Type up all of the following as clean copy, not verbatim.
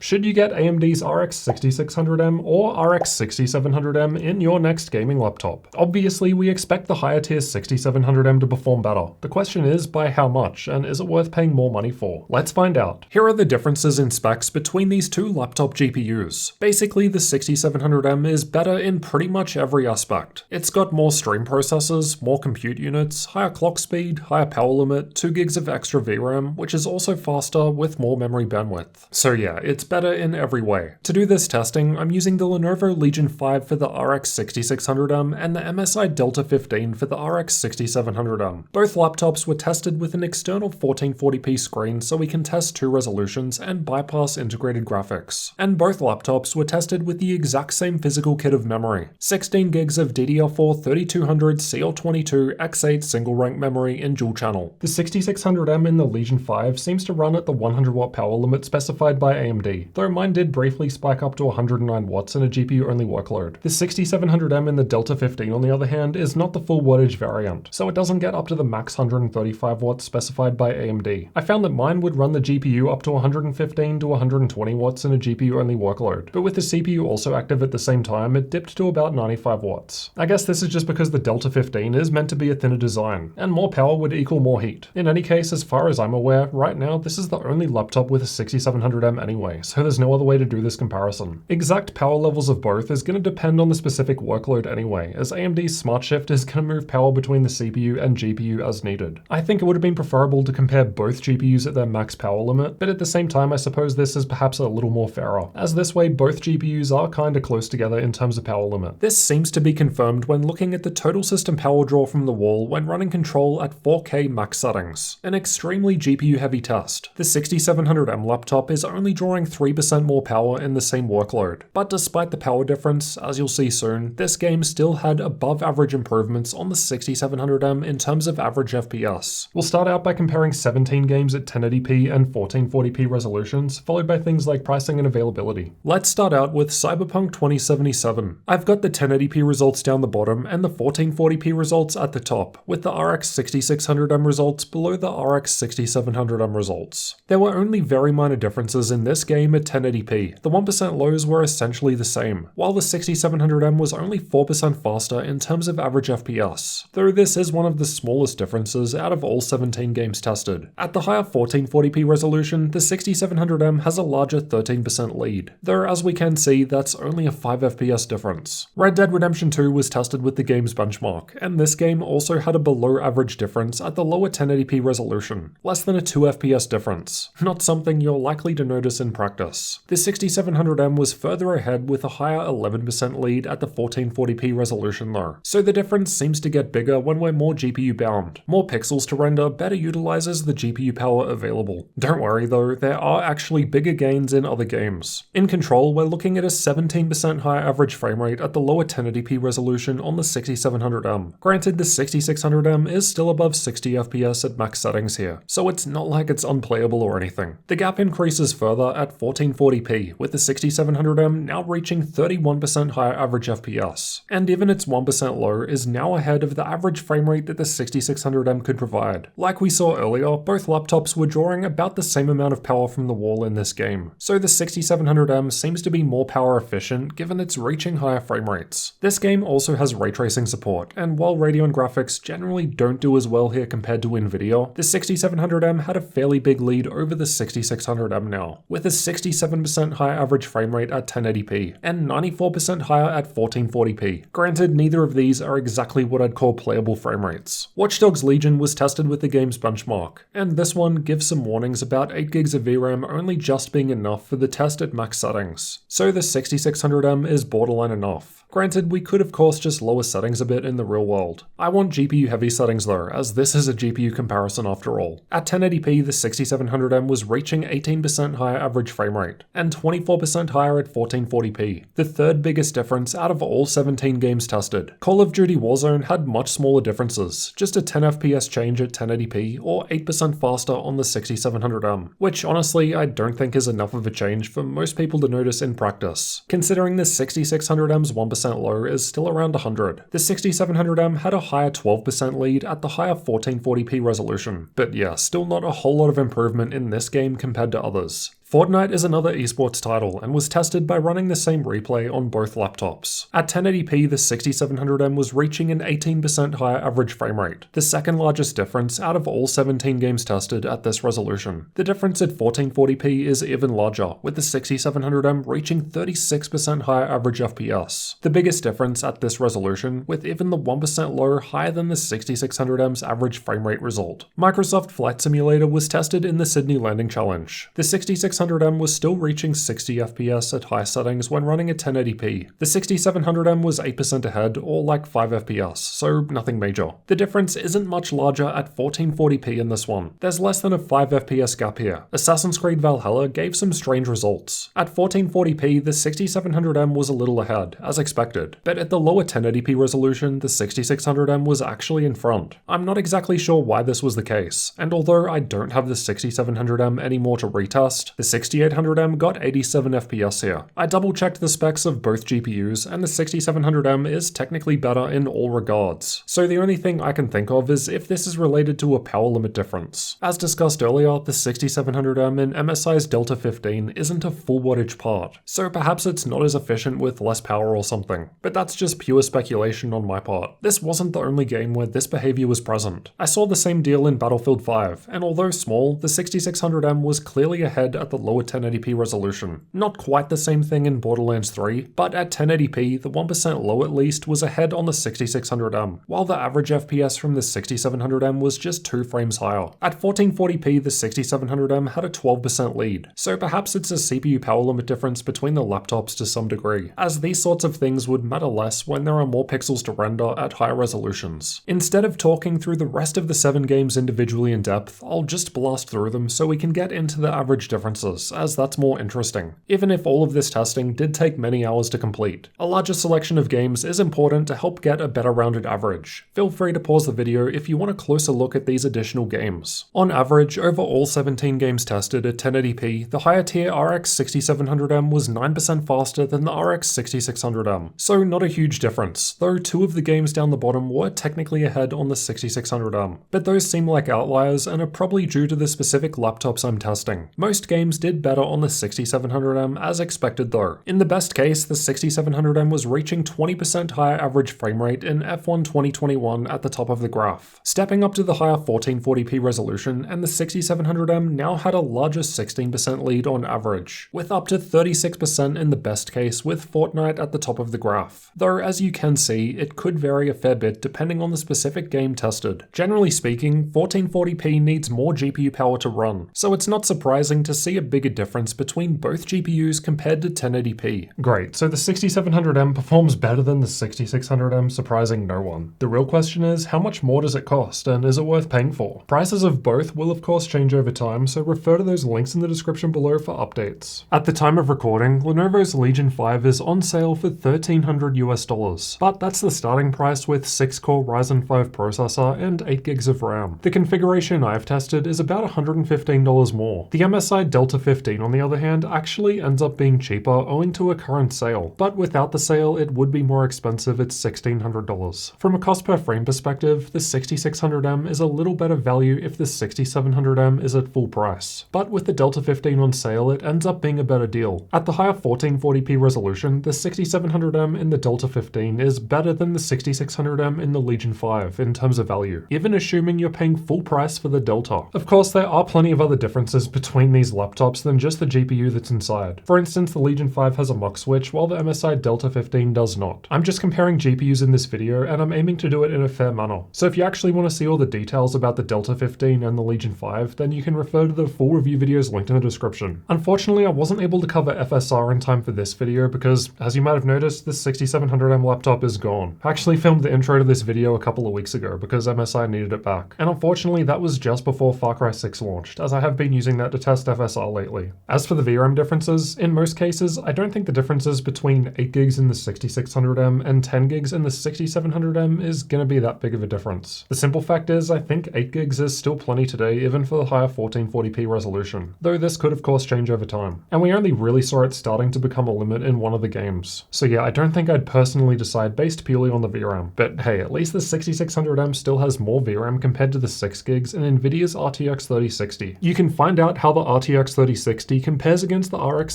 Should you get AMD's RX 6600M or RX 6700M in your next gaming laptop? Obviously, we expect the higher tier 6700M to perform better. The question is, by how much, and is it worth paying more money for? Let's find out. Here are the differences in specs between these two laptop GPUs. Basically, the 6700M is better in pretty much every aspect. It's got more stream processors, more compute units, higher clock speed, higher power limit, 2 gigs of extra VRAM, which is also faster with more memory bandwidth. So yeah, it's better in every way. To do this testing, I'm using the Lenovo Legion 5 for the RX 6600M and the MSI Delta 15 for the RX 6700M. Both laptops were tested with an external 1440p screen so we can test 2 resolutions and bypass integrated graphics. And both laptops were tested with the exact same physical kit of memory, 16 gigs of DDR4 3200 CL22 X8 single rank memory in dual channel. The 6600M in the Legion 5 seems to run at the 100 watt power limit specified by AMD, though mine did briefly spike up to 109 watts in a GPU only workload. The 6700M in the Delta 15 on the other hand is not the full wattage variant, so it doesn't get up to the max 135 watts specified by AMD. I found that mine would run the GPU up to 115 to 120 watts in a GPU only workload, but with the CPU also active at the same time, it dipped to about 95 watts. I guess this is just because the Delta 15 is meant to be a thinner design, and more power would equal more heat. In any case, as far as I'm aware, right now this is the only laptop with a 6700M anyway, so there's no other way to do this comparison. Exact power levels of both is going to depend on the specific workload anyway, as AMD's Smart Shift is going to move power between the CPU and GPU as needed. I think it would have been preferable to compare both GPUs at their max power limit, but at the same time I suppose this is perhaps a little more fairer, as this way both GPUs are kinda close together in terms of power limit. This seems to be confirmed when looking at the total system power draw from the wall when running Control at 4K max settings, an extremely GPU heavy test. The 6700M laptop is only drawing 3% more power in the same workload, but despite the power difference, as you'll see soon, this game still had above average improvements on the 6700M in terms of average FPS. We'll start out by comparing 17 games at 1080p and 1440p resolutions, followed by things like pricing and availability. Let's start out with Cyberpunk 2077. I've got the 1080p results down the bottom and the 1440p results at the top, with the RX 6600M results below the RX 6700M results. There were only very minor differences in this game at 1080p. The 1% lows were essentially the same, while the 6700M was only 4% faster in terms of average FPS, though this is one of the smallest differences out of all 17 games tested. At the higher 1440p resolution, the 6700M has a larger 13% lead, though as we can see, that's only a 5 FPS difference. Red Dead Redemption 2 was tested with the game's benchmark, and this game also had a below average difference at the lower 1080p resolution, less than a 2 FPS difference, not something you're likely to notice in practice. The 6700M was further ahead with a higher 11% lead at the 1440p resolution though, so the difference seems to get bigger when we're more GPU bound. More pixels to render better utilizes the GPU power available. Don't worry though, there are actually bigger gains in other games. In Control, we're looking at a 17% higher average frame rate at the lower 1080p resolution on the 6700M. Granted, the 6600M is still above 60 FPS at max settings here, so it's not like it's unplayable or anything. The gap increases further at 1440p, with the 6700M now reaching 31% higher average FPS, and even its 1% low is now ahead of the average frame rate that the 6600M could provide. Like we saw earlier, both laptops were drawing about the same amount of power from the wall in this game, so the 6700M seems to be more power efficient given it's reaching higher frame rates. This game also has ray tracing support, and while Radeon graphics generally don't do as well here compared to Nvidia, the 6700M had a fairly big lead over the 6600M now, with a 67% higher average frame rate at 1080p, and 94% higher at 1440p. Granted, neither of these are exactly what I'd call playable frame rates. Watch Dogs Legion was tested with the game's benchmark, and this one gives some warnings about 8 gigs of VRAM only just being enough for the test at max settings, so the 6600M is borderline enough. Granted, we could of course just lower settings a bit in the real world. I want GPU heavy settings though, as this is a GPU comparison after all. At 1080p, the 6700M was reaching 18% higher average frame rate, and 24% higher at 1440p, the third biggest difference out of all 17 games tested. Call of Duty Warzone had much smaller differences, just a 10 FPS change at 1080p or 8% faster on the 6700M, which honestly I don't think is enough of a change for most people to notice in practice, considering the 6600M's 1% low is still around 100. The 6700M had a higher 12% lead at the higher 1440p resolution, but yeah, still not a whole lot of improvement in this game compared to others. Fortnite is another esports title and was tested by running the same replay on both laptops. At 1080p, the 6700M was reaching an 18% higher average frame rate, the second largest difference out of all 17 games tested at this resolution. The difference at 1440p is even larger, with the 6700M reaching 36% higher average FPS. The biggest difference at this resolution, with even the 1% low higher than the 6600M's average frame rate result. Microsoft Flight Simulator was tested in the Sydney Landing Challenge. The 6600M was still reaching 60 FPS at high settings when running at 1080p. The 6700M was 8% ahead, or like 5 FPS, so nothing major. The difference isn't much larger at 1440p in this one. There's less than a 5 FPS gap here. Assassin's Creed Valhalla gave some strange results. At 1440p, the 6700M was a little ahead, as expected, but at the lower 1080p resolution, the 6600M was actually in front. I'm not exactly sure why this was the case, and although I don't have the 6700M anymore to retest, the 6800M got 87 FPS here. I double checked the specs of both GPUs, and the 6700M is technically better in all regards. So the only thing I can think of is if this is related to a power limit difference. As discussed earlier, the 6700M in MSI's Delta 15 isn't a full wattage part, so perhaps it's not as efficient with less power or something. But that's just pure speculation on my part. This wasn't the only game where this behavior was present. I saw the same deal in Battlefield 5, and although small, the 6600M was clearly ahead at the lower 1080p resolution. Not quite the same thing in Borderlands 3, but at 1080p, the 1% low at least was ahead on the 6600M, while the average FPS from the 6700M was just 2 frames higher. At 1440p, the 6700M had a 12% lead, so perhaps it's a CPU power limit difference between the laptops to some degree, as these sorts of things would matter less when there are more pixels to render at higher resolutions. Instead of talking through the rest of the 7 games individually in depth, I'll just blast through them so we can get into the average differences, as that's more interesting. Even if all of this testing did take many hours to complete, a larger selection of games is important to help get a better rounded average. Feel free to pause the video if you want a closer look at these additional games. On average, over all 17 games tested at 1080p, the higher tier RX 6700M was 9% faster than the RX 6600M, so not a huge difference, though 2 of the games down the bottom were technically ahead on the 6600M. But those seem like outliers and are probably due to the specific laptops I'm testing. Most games did better on the 6700M as expected though. In the best case, the 6700M was reaching 20% higher average frame rate in F1 2021 at the top of the graph, stepping up to the higher 1440p resolution, and the 6700M now had a larger 16% lead on average, with up to 36% in the best case with Fortnite at the top of the graph. Though as you can see, it could vary a fair bit depending on the specific game tested. Generally speaking, 1440p needs more GPU power to run, so it's not surprising to see a bigger difference between both GPUs compared to 1080p. Great, so the 6700M performs better than the 6600M, surprising no one. The real question is, how much more does it cost, and is it worth paying for? Prices of both will of course change over time, so refer to those links in the description below for updates. At the time of recording, Lenovo's Legion 5 is on sale for $1,300 US, but that's the starting price with 6-core Ryzen 5 processor and 8GB of RAM. The configuration I've tested is about $115 more. The MSI Delta 15 on the other hand actually ends up being cheaper owing to a current sale, but without the sale it would be more expensive at $1,600. From a cost per frame perspective, the 6600M is a little better value if the 6700M is at full price, but with the Delta 15 on sale it ends up being a better deal. At the higher 1440p resolution, the 6700M in the Delta 15 is better than the 6600M in the Legion 5 in terms of value, even assuming you're paying full price for the Delta. Of course, there are plenty of other differences between these laptops than just the GPU that's inside. For instance, the Legion 5 has a MUX switch while the MSI Delta 15 does not. I'm just comparing GPUs in this video and I'm aiming to do it in a fair manner. So if you actually want to see all the details about the Delta 15 and the Legion 5, then you can refer to the full review videos linked in the description. Unfortunately, I wasn't able to cover FSR in time for this video because, as you might have noticed, this 6700M laptop is gone. I actually filmed the intro to this video a couple of weeks ago because MSI needed it back. And unfortunately, that was just before Far Cry 6 launched, as I have been using that to test FSR lately. As for the VRAM differences, in most cases, I don't think the differences between 8GB in the 6600M and 10GB in the 6700M is gonna be that big of a difference. The simple fact is, I think 8GB is still plenty today even for the higher 1440p resolution, though this could of course change over time. And we only really saw it starting to become a limit in one of the games. So yeah, I don't think I'd personally decide based purely on the VRAM, but hey, at least the 6600M still has more VRAM compared to the 6GB in Nvidia's RTX 3060. You can find out how the RTX 3060 compares against the RX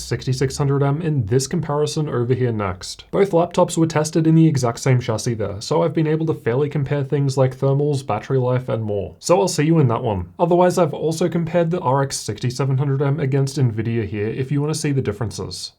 6600M in this comparison over here next. Both laptops were tested in the exact same chassis there, so I've been able to fairly compare things like thermals, battery life, and more. So I'll see you in that one. Otherwise, I've also compared the RX 6700M against Nvidia here if you want to see the differences.